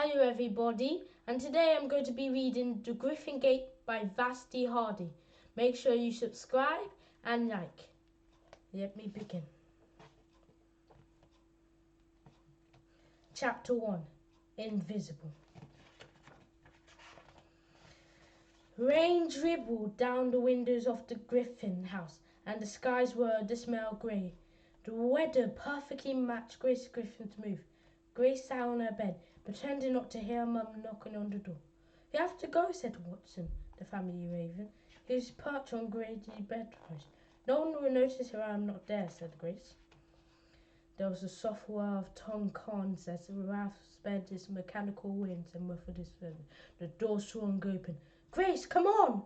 Hello everybody, and today I'm going to be reading The Griffin Gate by Vasti Hardy. Make sure you subscribe and like. Let me begin. Chapter 1, Invisible. Rain dribbled down the windows of the Griffin house, and the skies were a dismal grey. The weather perfectly matched Grace Griffin's mood. Grace sat on her bed, pretending not to hear Mum knocking on the door. "You have to go," said Watson, the family raven. He was perched on Grace's bedpost. "No one will notice if I am not there," said Grace. There was a soft whir of tongue cons as Ralph sped his mechanical wings and muffled his feathers. The door swung open. "Grace, come on,"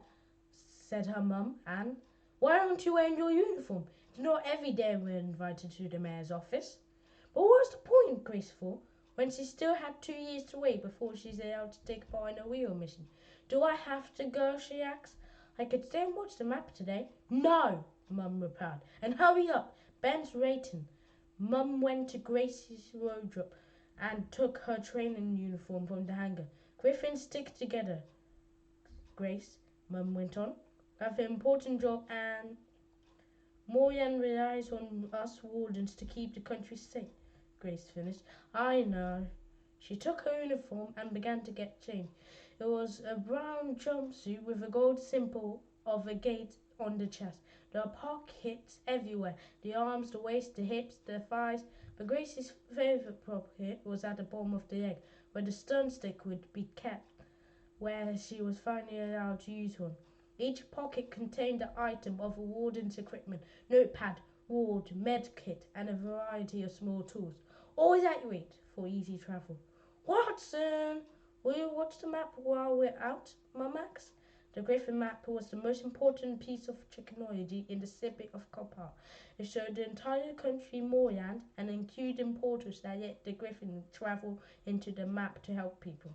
said her mum, "Anne. Why aren't you wearing your uniform? It's not every day we're invited to the mayor's office." But what was the point, Grace thought, when she still had 2 years to wait before she's allowed to take part in a real mission? "Do I have to go?" she asked. "I could stay and watch the map today." "No," Mum replied, "and hurry up. Ben's waiting." Mum went to Grace's wardrobe and took her training uniform from the hanger. "Griffins stick together, Grace," Mum went on. "I have an important job, and Moyan relies on us wardens to keep the country safe," Grace finished. "I know." She took her uniform and began to get changed. It was a brown jumpsuit with a gold symbol of a gate on the chest. There were pockets everywhere, the arms, the waist, the hips, the thighs. But Grace's favourite pocket was at the bottom of the leg, where the stun stick would be kept, where she was finally allowed to use one. Each pocket contained an item of a warden's equipment: notepad, ward, med kit, and a variety of small tools. Always accurate for easy travel. "Watson, will you watch the map while we're out?" Mum asked. The Griffin map was the most important piece of technology in the city of Copper. It showed the entire country moorland and included portals that let the Griffin travel into the map to help people.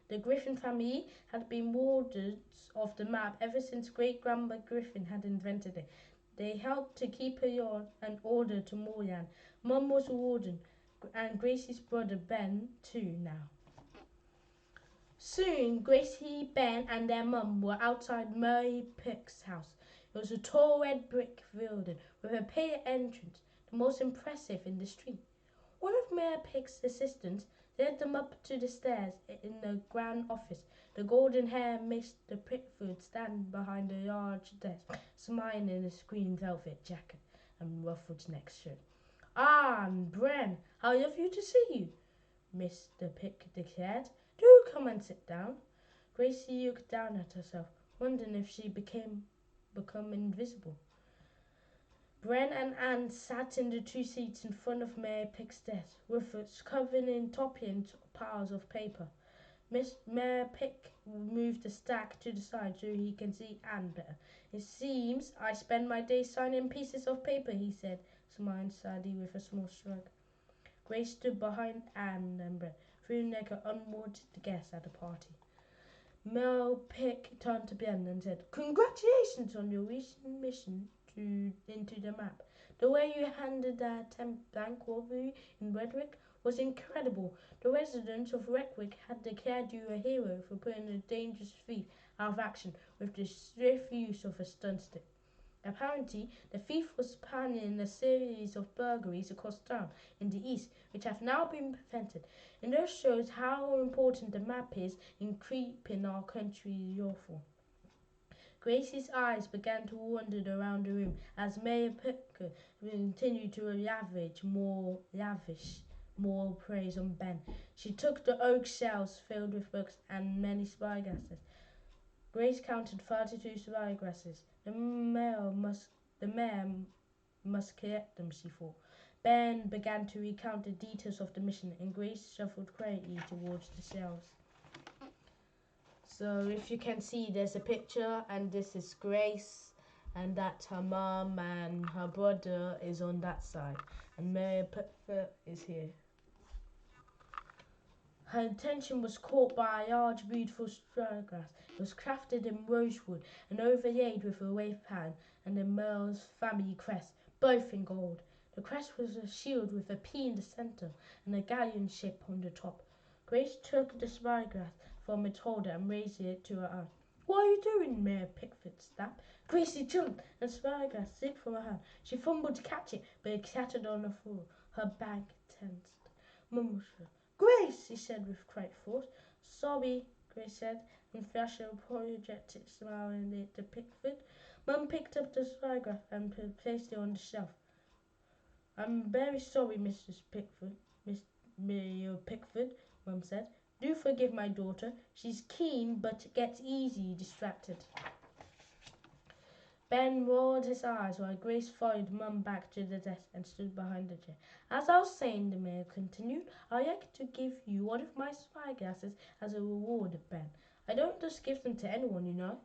The Griffin family had been wardens of the map ever since great-grandma Griffin had invented it. They helped to keep an order to moorland. Mum was a warden, and Gracie's brother Ben too now. Soon, Gracie, Ben, and their mum were outside Murray Pick's house. It was a tall red brick building with a pillared entrance, the most impressive in the street. One of Mayor Pick's assistants led them up to the stairs in the grand office. The golden-haired Mr. Pickford standing behind a large desk, smiling in his green velvet jacket and ruffled neck-shirt. "Ah, Bren, how lovely to see you," Mr. Pick declared. "Do come and sit down." Gracie looked down at herself, wondering if she become invisible. Bren and Anne sat in the 2 seats in front of Mayor Pick's desk, with its covered in toppling piles of paper. Mayor Pick moved the stack to the side so he can see Anne better. "It seems I spend my day signing pieces of paper," he said, smiling sadly with a small shrug. Grace stood behind Anne and Bren, feeling like an unwanted guest at the party. Mayor Pick turned to Ben and said, "Congratulations on your recent mission into the map. The way you handled that bank robbery in Redwick was incredible. The residents of Redwick had declared you a hero for putting a dangerous thief out of action with the swift use of a stun stick. Apparently, the thief was planning a series of burglaries across town in the east, which have now been prevented. And this shows how important the map is in keeping our country lawful." Gracie's eyes began to wander around the room as Mayor Picker continued to lavish more praise on Ben. She took the oak shelves filled with books and many spyglasses. Grace counted 32 spyglasses. The mayor must collect them, she thought. Ben began to recount the details of the mission, and Grace shuffled quietly towards the shelves. So if you can see, there's a picture, and this is Grace, and that's her mum, and her brother is on that side, and Mary Pickford is here. Her attention was caught by a large, beautiful spyglass. It was crafted in rosewood and overlaid with a wave pattern and the Merle's family crest, both in gold. The crest was a shield with a P in the centre and a galleon ship on the top. Grace took the spyglass from its holder and raised it to her eye. "What are you doing?" Mayor Pickford snapped. Gracie jumped, and the spyglass slipped from her hand. She fumbled to catch it, but it clattered on the floor. Her back tensed. Mum was sure. "Grace!" he said with great force. "Sorry," Grace said, and flashed a apologetic smile at Pickford. Mum picked up the spyglass and placed it on the shelf. "I'm very sorry, Mrs. Pickford, Miss Pickford," Mum said. "Do forgive my daughter. She's keen, but gets easily distracted." Ben rolled his eyes while Grace followed Mum back to the desk and stood behind the chair. "As I was saying," the mayor continued, "I'd like to give you one of my spyglasses as a reward, Ben. I don't just give them to anyone, you know."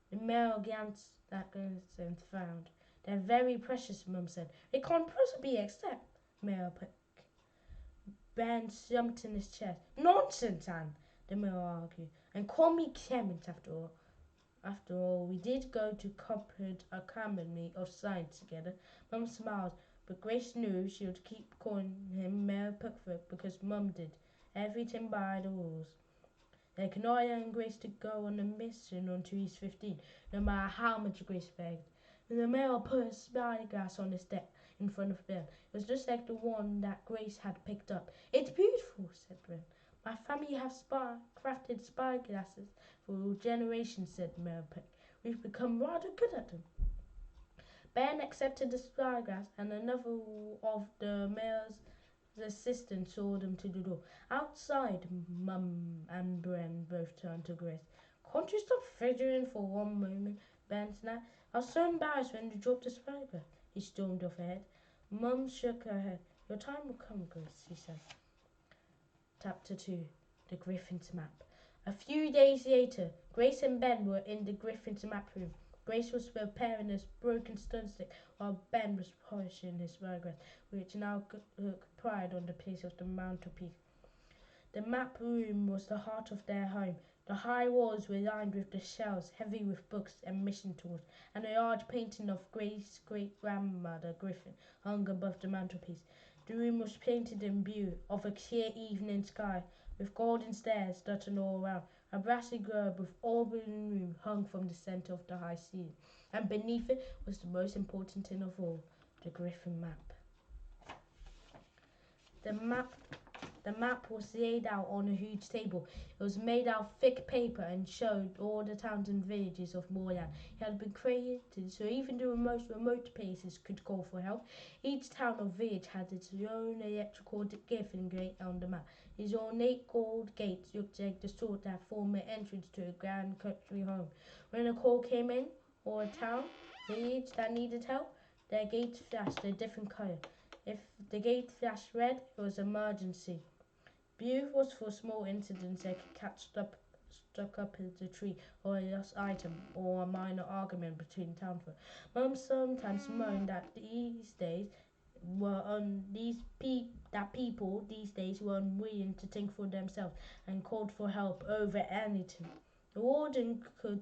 The mayor glanced at Grace and frowned. "They're very precious," Mum said. "They can't possibly accept." Mayor Pick. Ben jumped in his chair. "Nonsense, Anne," the mayor argued. "And call me Clement after all. After all, we did go to Coppard Academy of Science together." Mum smiled, but Grace knew she would keep calling him Mayor Pickford because Mum did everything by the rules. They could not allow Grace to go on a mission until he's 15, no matter how much Grace begged. The mayor put a spyglass on his desk in front of Ben. It was just like the one that Grace had picked up. "It's beautiful," said Ben. "My family have crafted spyglasses for generations," said Mayor Pick. "We've become rather good at them." Ben accepted the spyglass, and another of the mayor's assistants saw them to the door. Outside, Mum and Ben both turned to Grace. "Can't you stop fidgeting for one moment?" Ben snapped. "I was so embarrassed when you dropped the spyglass." He stormed off ahead. Mum shook her head. "Your time will come, Grace," she said. Chapter 2. The Griffin's Map. A few days later, Grace and Ben were in the Griffin's map room. Grace was repairing his broken stun stick while Ben was polishing his spyglass, which now took pride on the place of the mantelpiece. The map room was the heart of their home. The high walls were lined with the shelves, heavy with books and mission tools, and a large painting of Grace's great-grandmother Griffin hung above the mantelpiece. The room was painted in blue, of a clear evening sky, with golden stars dotted all around. A brassy globe with auburn rim hung from the centre of the high ceiling, and beneath it was the most important thing of all, the Griffin map. The map was laid out on a huge table. It was made out of thick paper and showed all the towns and villages of Moorland. It had been created so even the most remote places could call for help. Each town or village had its own electrical Griffin Gate on the map. These ornate gold gates looked like the sort that form an entrance to a grand country home. When a call came in, or a town, village that needed help, their gates flashed a different colour. If the gate flashed red, it was emergency. Blue was for small incidents that could get stuck up in the tree, or a lost item, or a minor argument between townsfolk. Mum sometimes moaned that people these days were unwilling to think for themselves and called for help over anything. The warden could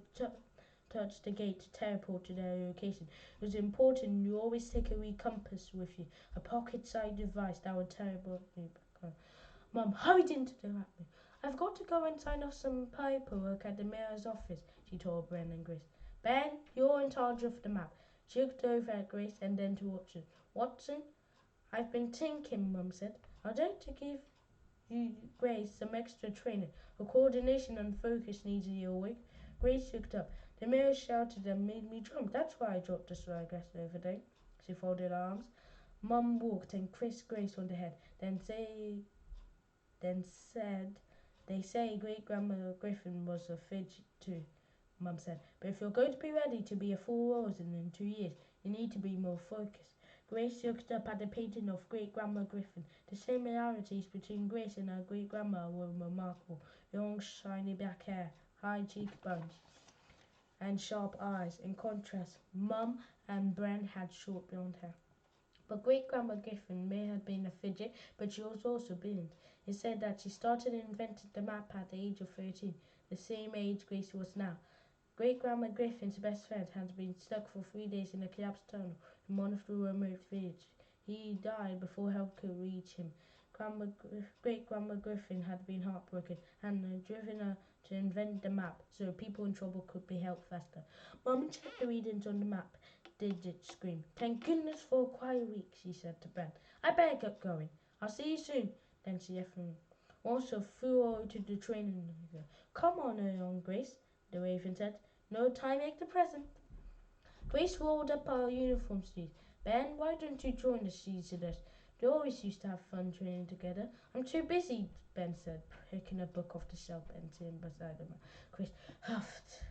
touch the gate to teleport to their location. It was important you always take a wee compass with you, a pocket-sized device that would teleport you back home. Mum hurried into the room. "I've got to go and sign off some paperwork at the mayor's office," she told Ben and Grace. "Ben, you're in charge of the map." She looked over at Grace and then to Watson. "Watson, I've been thinking," Mum said. "I'd like to give you, Grace, some extra training. Her coordination and focus needs a little work." Grace looked up. "The mayor shouted and made me jump. That's why I dropped the spyglass the other day." She folded her arms. Mum walked and kissed Grace on the head, then said, "They say great-grandmother Griffin was a fidget too," Mum said. "But if you're going to be ready to be a full Rosen in 2 years, you need to be more focused." Grace looked up at the painting of great-grandma Griffin. The similarities between Grace and her great-grandma were remarkable. Long, shiny black hair, high cheekbones, and sharp eyes. In contrast, Mum and Ben had short blonde hair. But great-grandma Griffin may have been a fidget, but she was also brilliant. It said that she started and invented the map at the age of 13, the same age Grace was now. Great-grandma Griffin's best friend had been stuck for 3 days in a collapsed tunnel in one of the remote villages. He died before help could reach him. Great-Grandma Griffin had been heartbroken and had driven her to invent the map so people in trouble could be helped faster. Mum checked the readings on the map. Digit screamed. Thank goodness for a quiet week, she said to Ben. I better get going. I'll see you soon. Then she also flew over to the training room. Come on, Grace, the raven said. No time like the present. Grace rolled up her uniform sleeves. Ben, why don't you join us? She suggested. They always used to have fun training together. I'm too busy, Ben said, picking a book off the shelf and sitting beside him. Grace huffed.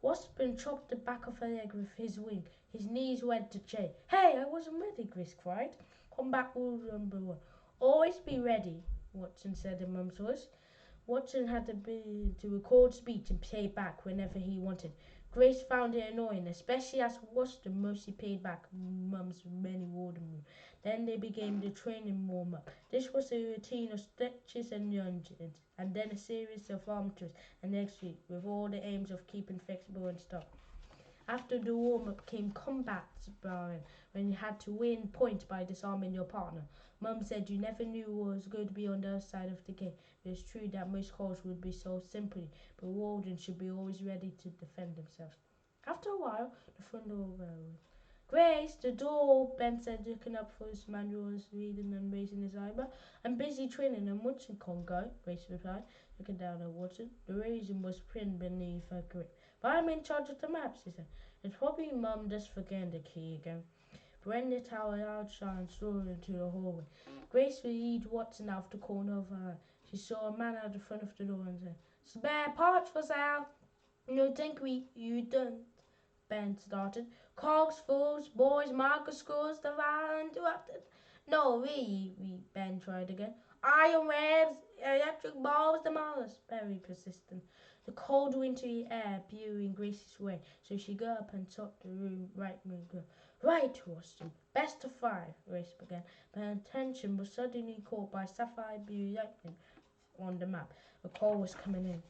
Wasp chopped the back of her leg with his wing. His knees went to chair. Hey, I wasn't ready, Grace cried. Combat rule number 1. Always be ready, Watson said in Mum's voice. Watson had to record speech and play back whenever he wanted. Grace found it annoying, especially as Watson mostly played back Mum's many warning moves. Then they began the training warm-up. This was a routine of stretches and lunges, and then a series of arm twists and leg sweeps, with all the aims of keeping flexible and strong. After the warm-up came combat sparring, when you had to win points by disarming your partner. Mum said you never knew what was going to be on the other side of the game. It is true that most calls would be solved simply, but wardens should be always ready to defend themselves. After a while, the front door bell. Grace, the door, Ben said, looking up for his manuals, reading and raising his eyebrow. I'm busy training and Watson can't go, Grace replied, looking down at Watson. The reason was pinned beneath her grip. But I'm in charge of the map, she said. It's probably Mum just forgetting the key again. Brenda lit out a loud shine and saw into the hallway. Grace lead Watson out of the corner of her eye. She saw a man at the front of the door and said, Spare parts for sale. No, think you don't, Ben started. Cogs, fools, boys, marker screws, the van interrupted. No, we, Ben tried again. Iron ribs, electric balls, the Mars, very persistent. The cold wintry air blew in Grace's way, so she got up and took the room right move. Right, Watson. Best of 5, Grace began, but her attention was suddenly caught by sapphire blue lightning on the map. A call was coming in.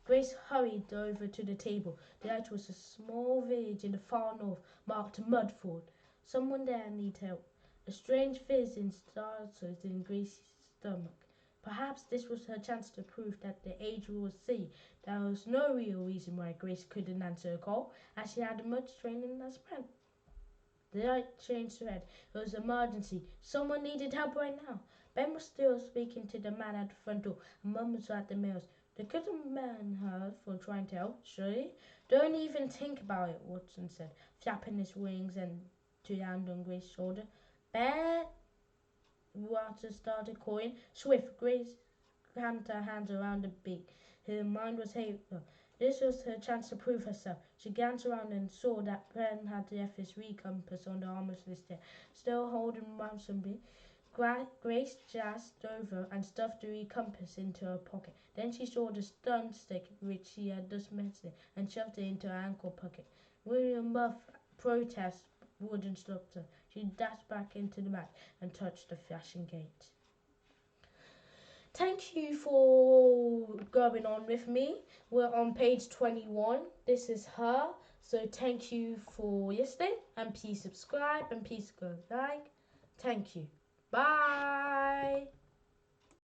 Grace hurried over to the table. The light was a small village in the far north, marked Mudford. Someone there needed help. A strange fizzing started in Grace's stomach. Perhaps this was her chance to prove that the age would see. There was no real reason why Grace couldn't answer a call, as she had much training as Ben. The light changed to red. It was an emergency. Someone needed help right now. Ben was still speaking to the man at the front door, and Mum was at the mills. They couldn't ban her for trying to help, surely? Don't even think about it, Watson said, flapping his wings and to land on Grace's shoulder. Ben, Watson started calling. Swift, Grace clamped her hands around the beak. Her mind was hateful. This was her chance to prove herself. She glanced around and saw that Ben had left his re-compass on the arm of his chair, still holding ransom. Grace jazzed over and stuffed the re-compass into her pocket. Then she saw the stun stick which she had just mentioned and shoved it into her ankle pocket. William Muff protest wouldn't stop her. She dashed back into the match and touched the flashing gate. Thank you for going on with me. We're on page 21. This is her. So thank you for listening, and please subscribe and please go like. Thank you. Bye.